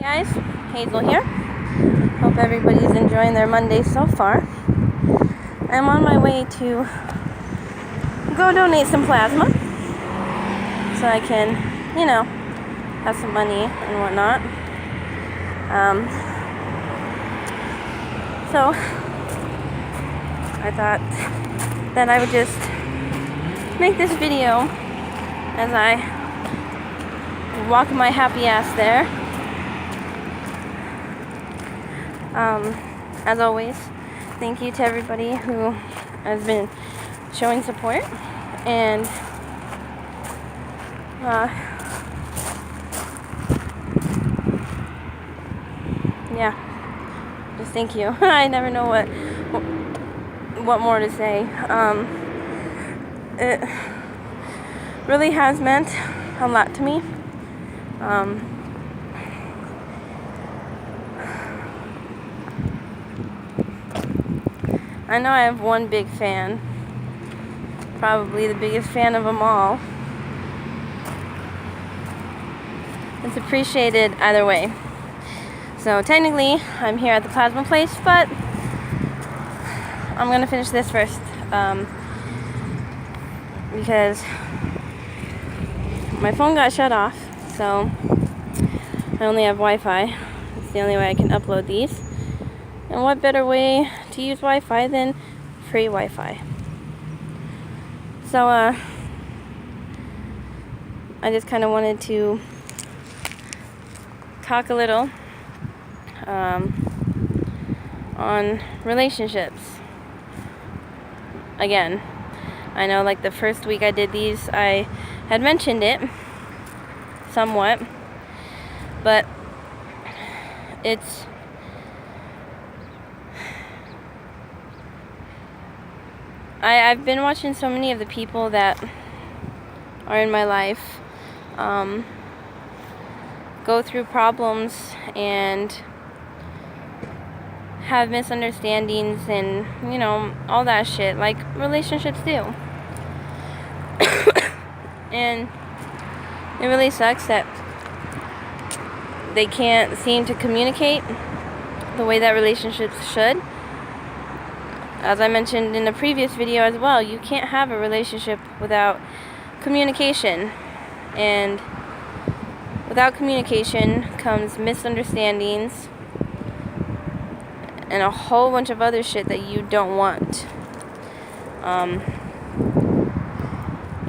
Guys, Hazel here. Hope everybody's enjoying their Monday so far. I'm on my way to go donate some plasma so I can, have some money and whatnot. So I thought that I would just make this video as I walk my happy ass there. As always, thank you to everybody who has been showing support, and yeah, just thank you. I never know what more to say. It really has meant a lot to me. I know I have one big fan, probably the biggest fan of them all. It's appreciated either way. So technically, I'm here at the plasma place, but I'm gonna finish this first because my phone got shut off, so I only have Wi-Fi. It's the only way I can upload these. And what better way to use Wi-Fi than free Wi-Fi? So I just kind of wanted to talk a little on relationships. Again, I know like the first week I did these, I had mentioned it somewhat, but I've been watching so many of the people that are in my life go through problems and have misunderstandings and, all that shit, like relationships do. And it really sucks that they can't seem to communicate the way that relationships should. As I mentioned in a previous video as well, you can't have a relationship without communication. And without communication comes misunderstandings and a whole bunch of other shit that you don't want.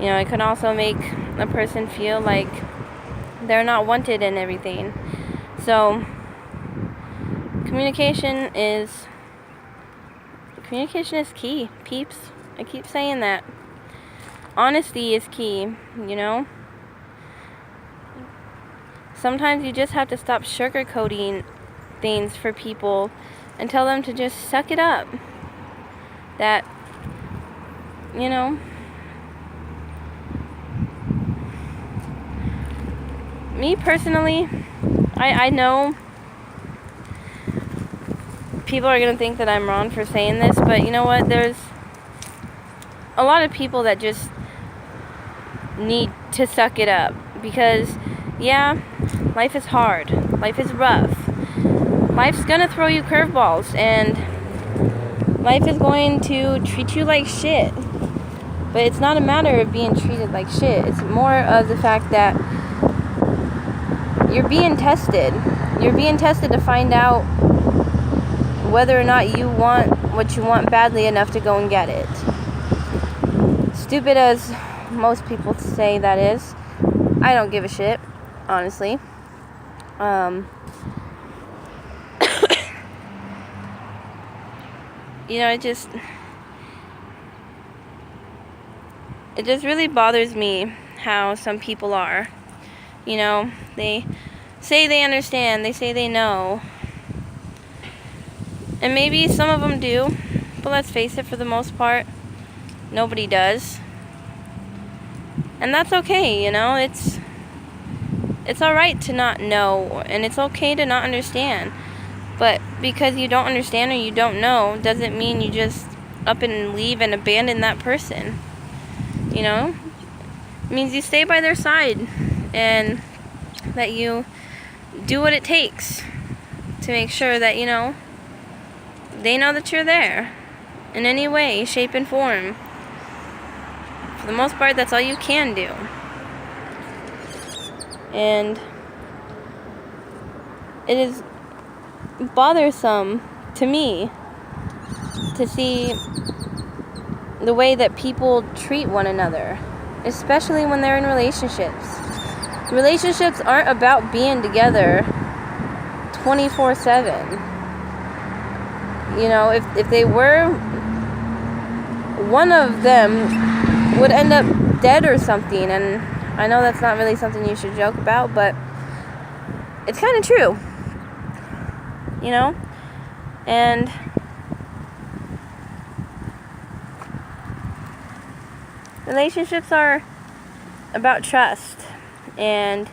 It can also make a person feel like they're not wanted and everything. So communication is key, peeps. I keep saying that. Honesty is key, Sometimes you just have to stop sugarcoating things for people and tell them to just suck it up. That, me personally, I know people are going to think that I'm wrong for saying this, but you know what? There's a lot of people that just need to suck it up because, yeah, life is hard. Life is rough. Life's going to throw you curveballs, and life is going to treat you like shit. But it's not a matter of being treated like shit. It's more of the fact that you're being tested. You're being tested to find out whether or not you want what you want badly enough to go and get it. Stupid as most people say that is, I don't give a shit, honestly. It just really bothers me how some people are. They say they understand, they say they know. And maybe some of them do, but let's face it, for the most part, nobody does. And that's okay, It's alright to not know, and it's okay to not understand. But because you don't understand or you don't know, doesn't mean you just up and leave and abandon that person. It means you stay by their side and that you do what it takes to make sure that, they know that you're there in any way, shape, and form. For the most part, that's all you can do. And it is bothersome to me to see the way that people treat one another, especially when they're in relationships. Relationships aren't about being together 24/7. If they were, one of them would end up dead or something. And I know that's not really something you should joke about, but it's kind of true. And relationships are about trust and,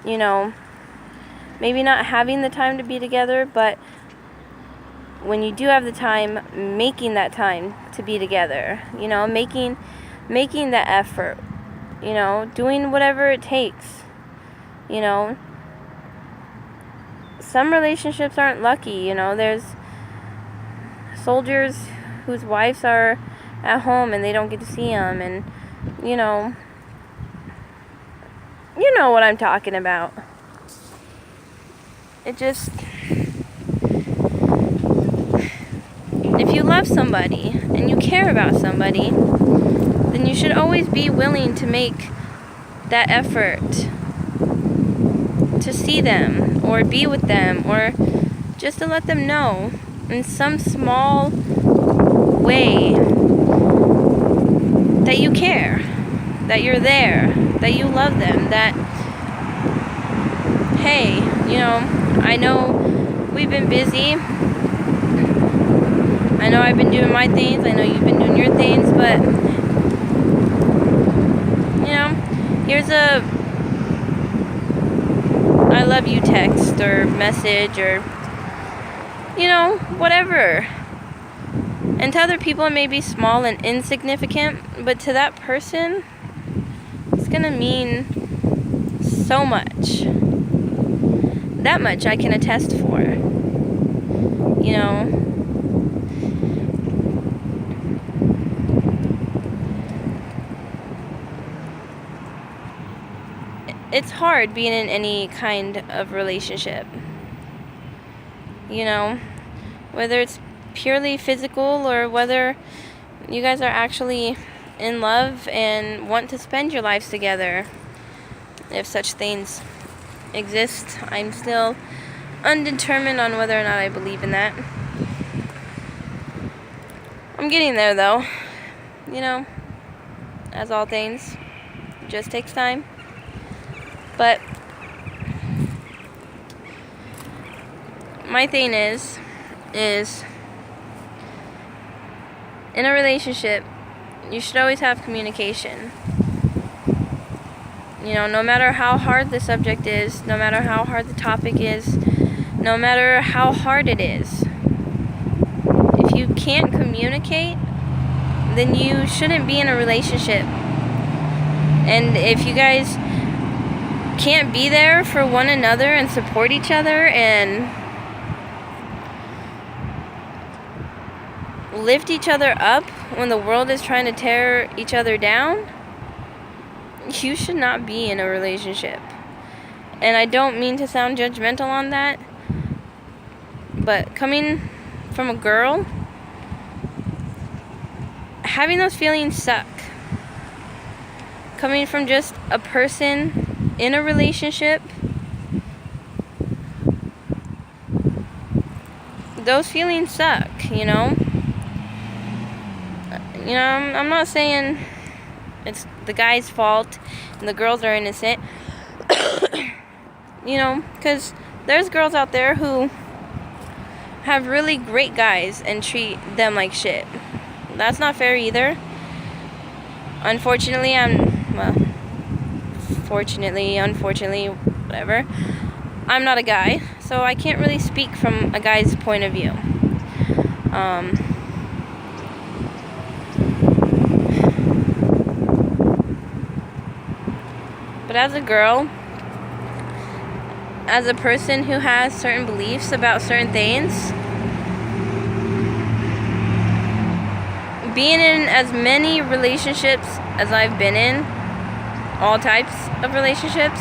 maybe not having the time to be together, but when you do have the time, making that time to be together, making that effort, doing whatever it takes. Some relationships aren't lucky. There's soldiers whose wives are at home and they don't get to see them, and you know what I'm talking about. It just, if you love somebody and you care about somebody, then you should always be willing to make that effort to see them or be with them, or just to let them know in some small way that you care, that you're there, that you love them, that, hey, I know we've been busy. I know I've been doing my things. I know you've been doing your things, but, here's a I love you text or message or, whatever. And to other people it may be small and insignificant, but to that person, it's going to mean so much. That much I can attest for. It's hard being in any kind of relationship. Whether it's purely physical or whether you guys are actually in love and want to spend your lives together. If such things exist, I'm still undetermined on whether or not I believe in that. I'm getting there though. As all things, it just takes time. But my thing is in a relationship, you should always have communication. No matter how hard the subject is, no matter how hard the topic is, no matter how hard it is, if you can't communicate, then you shouldn't be in a relationship. And if you guys can't be there for one another and support each other and lift each other up when the world is trying to tear each other down, you should not be in a relationship. And I don't mean to sound judgmental on that, but coming from a girl, having those feelings suck. Coming from just a person in a relationship, those feelings suck, I'm not saying it's the guy's fault and the girls are innocent. Because there's girls out there who have really great guys and treat them like shit. That's not fair either. Unfortunately, unfortunately, whatever, I'm not a guy, so I can't really speak from a guy's point of view. But as a girl, as a person who has certain beliefs about certain things, being in as many relationships as I've been in, all types of relationships,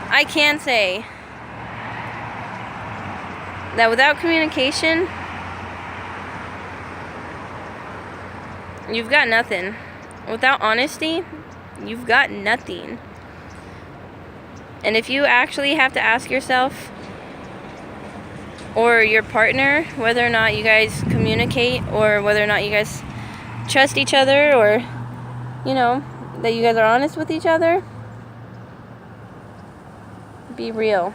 I can say that without communication, you've got nothing. Without honesty, you've got nothing. And if you actually have to ask yourself or your partner whether or not you guys communicate, or whether or not you guys trust each other, or, you know, that you guys are honest with each other, be real.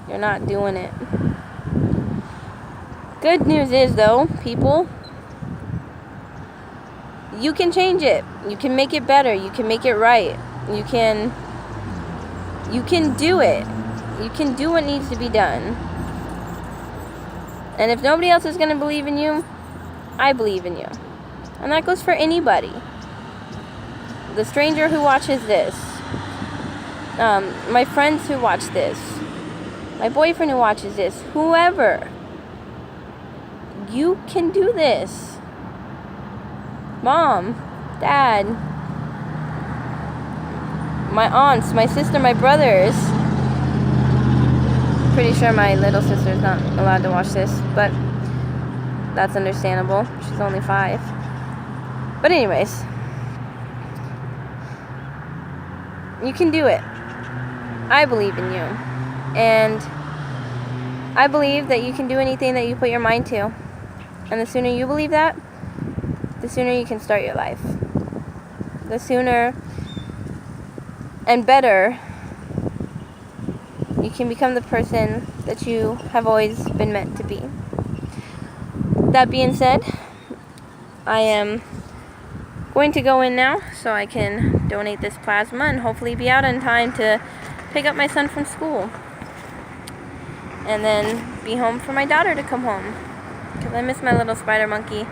You're not doing it. Good news is, though, people, you can change it. You can make it better. You can make it right. You can do it. You can do what needs to be done. And if nobody else is going to believe in you, I believe in you. And that goes for anybody. The stranger who watches this, my friends who watch this, my boyfriend who watches this, whoever. You can do this. Mom, Dad, my aunts, my sister, my brothers. Pretty sure my little sister's not allowed to watch this, but that's understandable. She's only 5. But anyways, you can do it. I believe in you. And I believe that you can do anything that you put your mind to. And the sooner you believe that, the sooner you can start your life. The sooner and better you can become the person that you have always been meant to be. That being said, I am going to go in now so I can donate this plasma and hopefully be out in time to pick up my son from school. And then be home for my daughter to come home, because I miss my little spider monkey.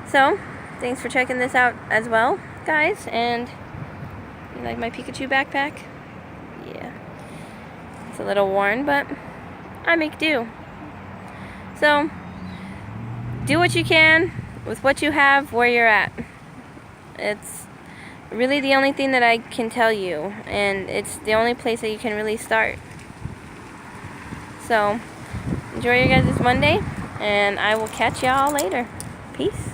So, thanks for checking this out as well, guys. And you like my Pikachu backpack? Yeah. It's a little worn, but I make do. So, do what you can with what you have where you're at. It's really the only thing that I can tell you, and it's the only place that you can really start. So, enjoy your guys' Monday, and I will catch y'all later. Peace.